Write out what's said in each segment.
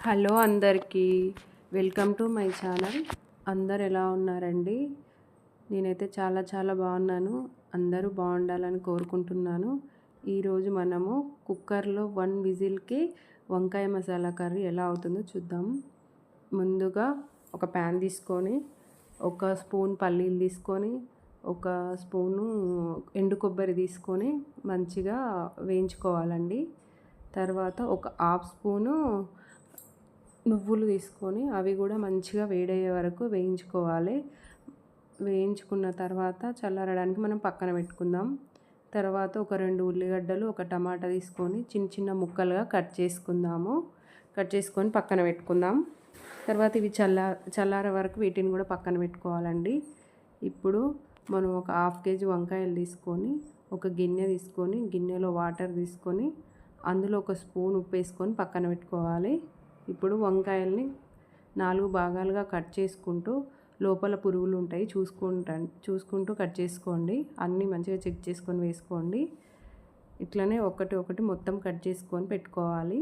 Hello అందరికీ welcome to my channel. అందరు ఎలా ఉన్నారండి? నేనైతే చాలా బాగున్నాను. అందరూ బాగుండాలని కోరుకుంటున్నాను. ఈరోజు మనము కుక్కర్లో 1 విజిల్కి వంకాయ మసాలా కర్రీ ఎలా అవుతుందో చూద్దాం. ముందుగా ఒక ప్యాన్ తీసుకొని, ఒక స్పూన్ పల్లీలు తీసుకొని, ఒక స్పూను ఎండు కొబ్బరి తీసుకొని మంచిగా వేయించుకోవాలండి. తర్వాత ఒక హాఫ్ స్పూను నువ్వులు తీసుకొని అవి కూడా మంచిగా వేడయ్యే వరకు వేయించుకోవాలి. వేయించుకున్న తర్వాత చల్లారడానికి మనం పక్కన పెట్టుకుందాం. తర్వాత ఒక 2 ఉల్లిగడ్డలు, ఒక టమాటా తీసుకొని చిన్న ముక్కలుగా కట్ చేసుకొని పక్కన పెట్టుకుందాం. తర్వాత ఇవి చల్లారే వరకు వీటిని కూడా పక్కన పెట్టుకోవాలండి. ఇప్పుడు మనం ఒక హాఫ్ కేజీ వంకాయలు తీసుకొని ఒక గిన్నె తీసుకొని గిన్నెలో వాటర్ తీసుకొని అందులో ఒక స్పూన్ ఉప్పు వేసుకొని పక్కన పెట్టుకోవాలి. ఇప్పుడు వంకాయల్ని 4 భాగాలుగా కట్ చేసుకుంటూ లోపల పురుగులు ఉంటాయి చూసుకుంటూ కట్ చేసుకోండి. అన్నీ మంచిగా చెక్ చేసుకొని వేసుకోండి. ఇట్లనే ఒకటి మొత్తం కట్ చేసుకొని పెట్టుకోవాలి.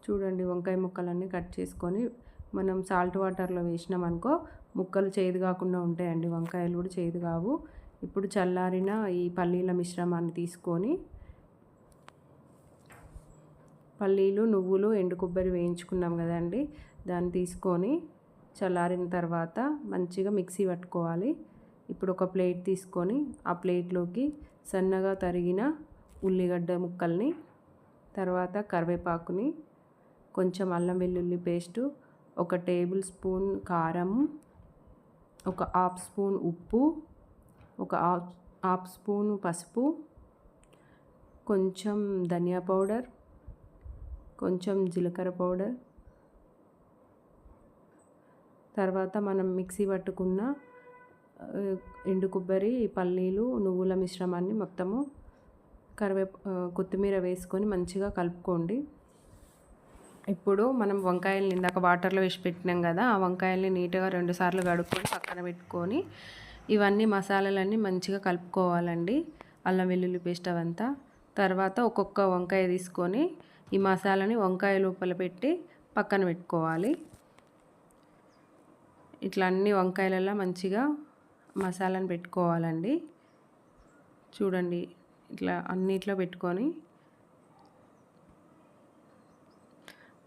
చూడండి, వంకాయ ముక్కలన్నీ కట్ చేసుకొని మనం సాల్ట్ వాటర్లో వేసినామనుకో ముక్కలు చేదు కాకుండా ఉంటాయండి. వంకాయలు కూడా చేదు కావు. ఇప్పుడు చల్లారిన ఈ పల్లీల మిశ్రమాన్ని తీసుకొని పల్లీలు, నువ్వులు, ఎండు కొబ్బరి వేయించుకున్నాం కదండి, దాన్ని తీసుకొని చల్లారిన తర్వాత మంచిగా మిక్సీ పట్టుకోవాలి. ఇప్పుడు ఒక ప్లేట్ తీసుకొని ఆ ప్లేట్లోకి సన్నగా తరిగిన ఉల్లిగడ్డ ముక్కల్ని, తర్వాత కరివేపాకుని, కొంచెం అల్లం వెల్లుల్లి పేస్టు, ఒక టేబుల్ స్పూన్ కారం, ఒక హాఫ్ స్పూన్ ఉప్పు, ఒక హాఫ్ స్పూన్ పసుపు, కొంచెం ధనియా పౌడర్, కొంచెం జీలకర్ర పౌడర్, తర్వాత మనం మిక్సీ పట్టుకున్న ఎండు కొబ్బరి, పల్లీలు, నువ్వుల మిశ్రమాన్ని మొత్తము కొత్తిమీర వేసుకొని మంచిగా కలుపుకోండి. ఇప్పుడు మనం వంకాయల్ని ఇందాక వాటర్లో వేసి పెట్టినాం కదా, ఆ వంకాయల్ని నీట్గా 2 సార్లు కడుక్కొని పక్కన పెట్టుకొని ఇవన్నీ మసాలాలన్నీ మంచిగా కలుపుకోవాలండి. అల్లం వెల్లుల్లి పేస్ట్ అవంతా. తర్వాత ఒక్కొక్క వంకాయ తీసుకొని ఈ మసాలాని వంకాయ లోపల పెట్టి పక్కన పెట్టుకోవాలి. ఇట్లా అన్ని వంకాయలలో మంచిగా మసాలాను పెట్టుకోవాలండి. చూడండి, ఇట్లా అన్నిట్లో పెట్టుకొని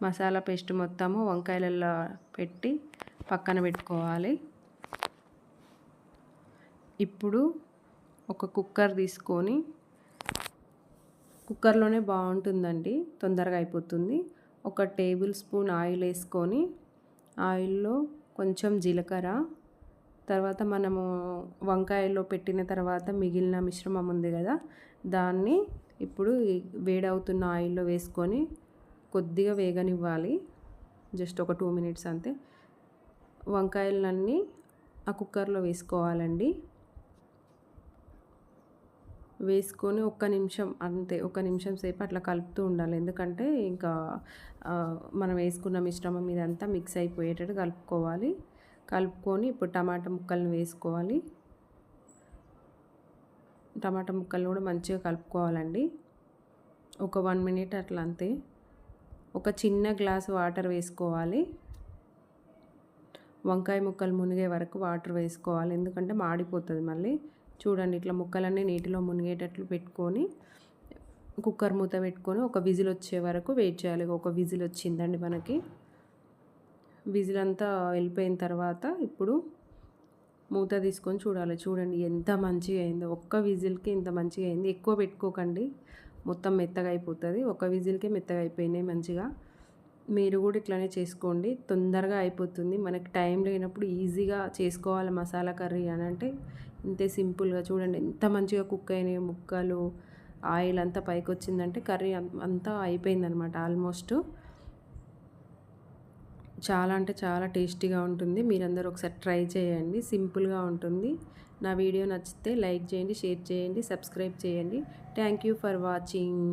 మసాలా పేస్ట్ మొత్తము వంకాయలలో పెట్టి పక్కన పెట్టుకోవాలి. ఇప్పుడు ఒక కుక్కర్ తీసుకొని, కుక్కర్లోనే బాగుంటుందండి, తొందరగా అయిపోతుంది. ఒక టేబుల్ స్పూన్ ఆయిల్ వేసుకొని ఆయిల్లో కొంచెం జీలకర్ర, తర్వాత మనము వంకాయలో పెట్టిన తర్వాత మిగిలిన మిశ్రమం ఉంది కదా, దాన్ని ఇప్పుడు వేడవుతున్న ఆయిల్లో వేసుకొని కొద్దిగా వేగనివ్వాలి. జస్ట్ ఒక 2 మినిట్స్ అంతే. వంకాయలన్నీ ఆ కుక్కర్లో వేసుకోవాలండి. వేసుకొని ఒక్క నిమిషం అంతే, ఒక నిమిషం సేపు అట్లా కలుపుతూ ఉండాలి. ఎందుకంటే ఇంకా మనం వేసుకున్న మిశ్రమం ఇదంతా మిక్స్ అయిపోయేటట్టు కలుపుకోవాలి. కలుపుకొని ఇప్పుడు టమాటా ముక్కలను వేసుకోవాలి. టమాటా ముక్కలు కూడా మంచిగా కలుపుకోవాలండి. ఒక 1 మినిట్ అట్లా అంతే. ఒక చిన్న గ్లాస్ వాటర్ వేసుకోవాలి. వంకాయ ముక్కలు మునిగే వరకు వాటర్ వేసుకోవాలి, ఎందుకంటే మాడిపోతుంది మళ్ళీ. చూడండి, ఇట్లా ముక్కలన్నీ నీటిలో మునిగేటట్లు పెట్టుకొని కుక్కర్ మూత పెట్టుకొని ఒక విజిల్ వచ్చే వరకు వెయిట్ చేయాలి. ఒక విజిల్ వచ్చిందండి మనకి. విజిల్ అంతా వెళ్ళిపోయిన తర్వాత ఇప్పుడు మూత తీసుకొని చూడాలి. చూడండి ఎంత మంచిగా అయిందో. ఒక్క విజిల్కి ఇంత మంచిగా అయింది. ఎక్కువ పెట్టుకోకండి, మొత్తం మెత్తగా అయిపోతుంది. ఒక విజిల్కే మెత్తగా అయిపోయినాయి మంచిగా. మీరు కూడా ఇట్లానే చేసుకోండి, తొందరగా అయిపోతుంది. మనకి టైం లేనప్పుడు ఈజీగా చేసుకోవాలి మసాలా కర్రీ అని అంటే ఇంతే సింపుల్గా. చూడండి ఎంత మంచిగా కుక్ అయినాయి ముక్కలు, ఆయిల్ అంతా పైకి వచ్చిందంటే కర్రీ అంతా అయిపోయిందనమాట ఆల్మోస్ట్. చాలా అంటే చాలా టేస్టీగా ఉంటుంది. మీరందరూ ఒకసారి ట్రై చేయండి, సింపుల్గా ఉంటుంది. నా వీడియో నచ్చితే లైక్ చేయండి, షేర్ చేయండి, సబ్స్క్రైబ్ చేయండి. Thank you for watching.